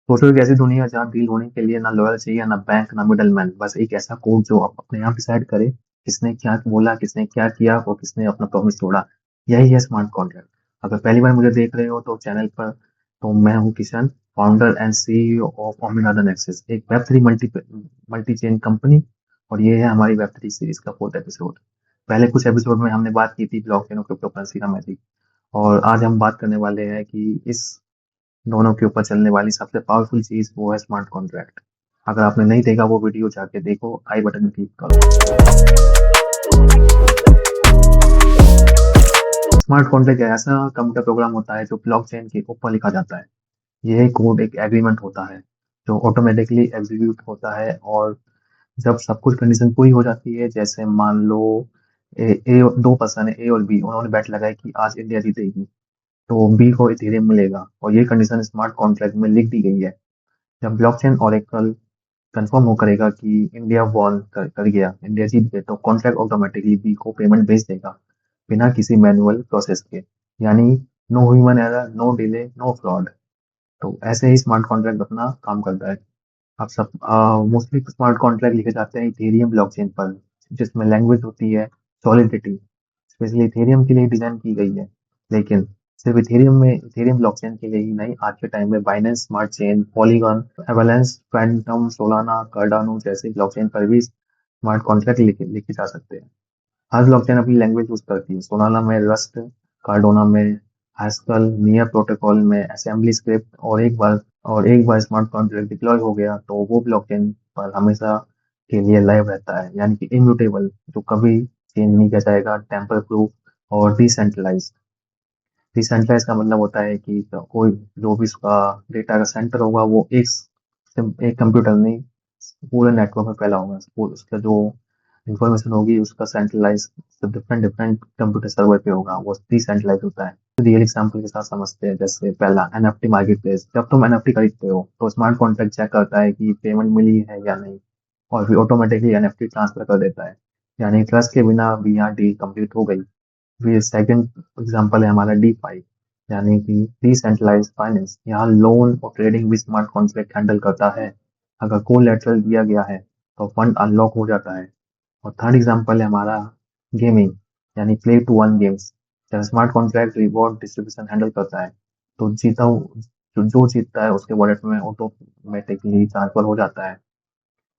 सोचो एक ऐसी दुनिया जहाँ डील होने के लिए ना लॉयर चाहिए, ना बैंक, ना मिडलमैन, बस एक ऐसा कोड जो आप अपने आप डिसाइड करे किसने क्या बोला, किसने क्या किया और किसने अपना प्रॉमिस तोड़ा। यही है स्मार्ट कॉन्ट्रैक्ट। अगर पहली बार मुझे देख रहे हो तो चैनल पर, तो मैं हूँ Kishan, founder and CEO of Ominada Nexus, एक वेब3 मल्टी चेन कंपनी। और ये है हमारी वेब3 सीरीज का 4th एपिसोड। पहले कुछ एपिसोड में हमने बात की थी ब्लॉकचेन और क्रिप्टो करेंसी का मैजिक, और आज हम बात करने वाले हैं कि इस दोनों के ऊपर चलने वाली सबसे पावरफुल चीज वो है स्मार्ट कॉन्ट्रैक्ट। अगर आपने नहीं देखा वो वीडियो जाके देखो, आई बटन में क्लिक करो। स्मार्ट कॉन्ट्रैक्ट एक ऐसा कंप्यूटर प्रोग्राम होता है जो ब्लॉकचेन के ऊपर लिखा जाता है। यह कोड एक एग्रीमेंट होता है जो ऑटोमेटिकली एग्जीक्यूट होता है, और जब सब कुछ कंडीशन पूरी हो जाती है, जैसे मान लो दो पर्सन है, ए और बी, उन्होंने बैट लगाया कि आज इंडिया जीतेगी, तो बी को इथेरियम मिलेगा, और ये कंडीशन स्मार्ट कॉन्ट्रैक्ट में लिख दी गई है। जब ब्लॉकचेन ओरेकल कंफर्म हो करेगा कि इंडिया वॉन कर गया, इंडिया जीत गए, तो कॉन्ट्रैक्ट ऑटोमेटिकली बी को पेमेंट भेज देगा बिना किसी मैनुअल प्रोसेस के। यानी no human error, no delay, no fraud. तो ऐसे ही स्मार्ट कॉन्ट्रैक्ट अपना काम करता है। आप सब मोस्टली स्मार्ट कॉन्ट्रैक्ट लिखे जाते हैं इथेरियम ब्लॉकचेन पर, जिसमें लैंग्वेज होती है सॉलिडिटी, स्पेशली इथेरियम के लिए डिजाइन की गई है। लेकिन सिर्फ इथेरियम ब्लॉकचेन के लिए ही नहीं, आज के टाइम में Binance smart chain, polygon, avalanche, Phantom, Solana, Cardano जैसे ब्लॉकचेन पर भी स्मार्ट कॉन्ट्रैक्ट लिखे लिखे जा सकते हैं। हर ब्लॉकचेन अपनी लैंग्वेज यूज करती है। सोलाना में रस्ट, कार्डोना में हैस्कल, नियर प्रोटोकॉल में असेंबली स्क्रिप्ट। और एक बार स्मार्ट कॉन्ट्रैक्ट डिप्लॉय हो गया तो वो ब्लॉकचेन पर हमेशा के लिए लाइव रहता है, यानी कि इम्यूटेबल, जो कभी चेंज नहीं किया जाएगा, टेम्पर प्रूफ और डिसेंट्रलाइज। डिसेंट्रलाइज का मतलब होता है कि कोई जो भी उसका डेटा का सेंटर होगा वो एक कंप्यूटर नहीं, पूरे नेटवर्क में फैला होगा। उसका जो इंफॉर्मेशन होगी उसका centralise different different computer server पे होगा, वो डिसेंट्रलाइज होता है। रियल एग्जांपल के साथ समझते हैं। जैसे पहला, एनएफटी मार्केट प्लेस। जब तुम एनएफटी खरीदते हो तो स्मार्ट कॉन्ट्रैक्ट चेक करता है कि पेमेंट मिली है या नहीं, और फिर ऑटोमेटिकली एनएफटी ट्रांसफर कर देता है। यानी ट्रस्ट के बिना भी यहाँ डील कंप्लीट हो गई। फिर सेकंड एग्जांपल है हमारा DeFi, यानी कि डिसेंट्रलाइज्ड फाइनेंस। यहाँ लोन और ट्रेडिंग भी स्मार्ट कॉन्ट्रैक्ट हैंडल करता है। अगर कोलैटरल दिया गया है तो फंड अनलॉक हो जाता है। और थर्ड एग्जांपल है हमारा गेमिंग, यानी प्ले टू अर्न गेम्स। जब smart contract reward distribution handle करता है तो जो जीतता है उसके वॉलेट में ऑटोमेटिकली ट्रांसफर हो जाता है।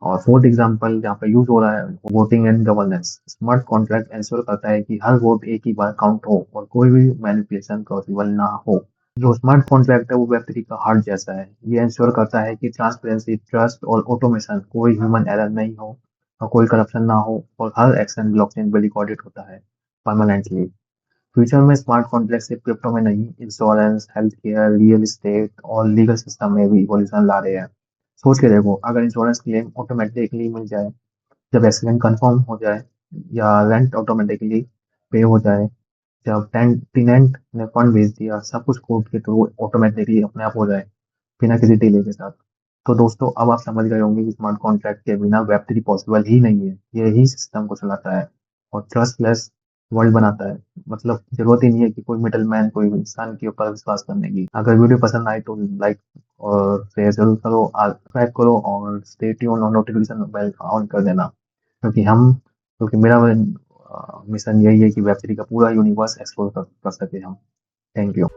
और फोर्थ एग्जांपल जहाँ पे यूज हो रहा है, voting and governance. Smart contract ensure करता है कि हर वोट एक ही बार काउंट हो और कोई भी मैनिपुलेशन पॉसिबल ना हो। जो स्मार्ट कॉन्ट्रैक्ट है वो वेब3 का हार्ट जैसा है। ये इंश्योर करता है कि ट्रांसपेरेंसी, ट्रस्ट और ऑटोमेशन, कोई ह्यूमन एरर नहीं हो और कोई करप्शन ना हो, और हर एक्शन ब्लॉकचेन पे रिकॉर्डेड होता है परमानेंटली। फ्यूचर में स्मार्ट कॉन्ट्रैक्ट सिर्फ क्रिप्टो में नहीं, insurance, health care, real estate और लीगल सिस्टम में भी इवोल्यूशन ला रहे हैं। सोच के देखो, अगर इंश्योरेंस क्लेम ऑटोमेटिकली मिल जाए, जब एक्सीडेंट कंफर्म हो जाए, या रेंट ऑटोमेटिकली पे हो जाए, जब टेनेंट ने फंड भेज दिया, सब कुछ कोड के थ्रू ऑटोमेटिकली अपने आप हो जाए बिना किसी डिले के साथ। तो दोस्तों, अब आप समझ गए होंगे कि स्मार्ट कॉन्ट्रैक्ट के बिना वेब3 पॉसिबल ही नहीं है। यही सिस्टम को चलाता है और ट्रस्टलेस वर्ल्ड बनाता है। मतलब जरूरत ही नहीं है कि कोई मिडल मैन, कोई इंसान के ऊपर विश्वास करने की। अगर वीडियो पसंद आए तो लाइक और शेयर जरूर करो, सब्सक्राइब करो और स्टे ट्यून और नोटिफिकेशन बेल ऑन कर देना। क्योंकि मेरा मिशन यही है कि वेब3 का पूरा यूनिवर्स एक्सप्लोर कर सके हम। Thank you.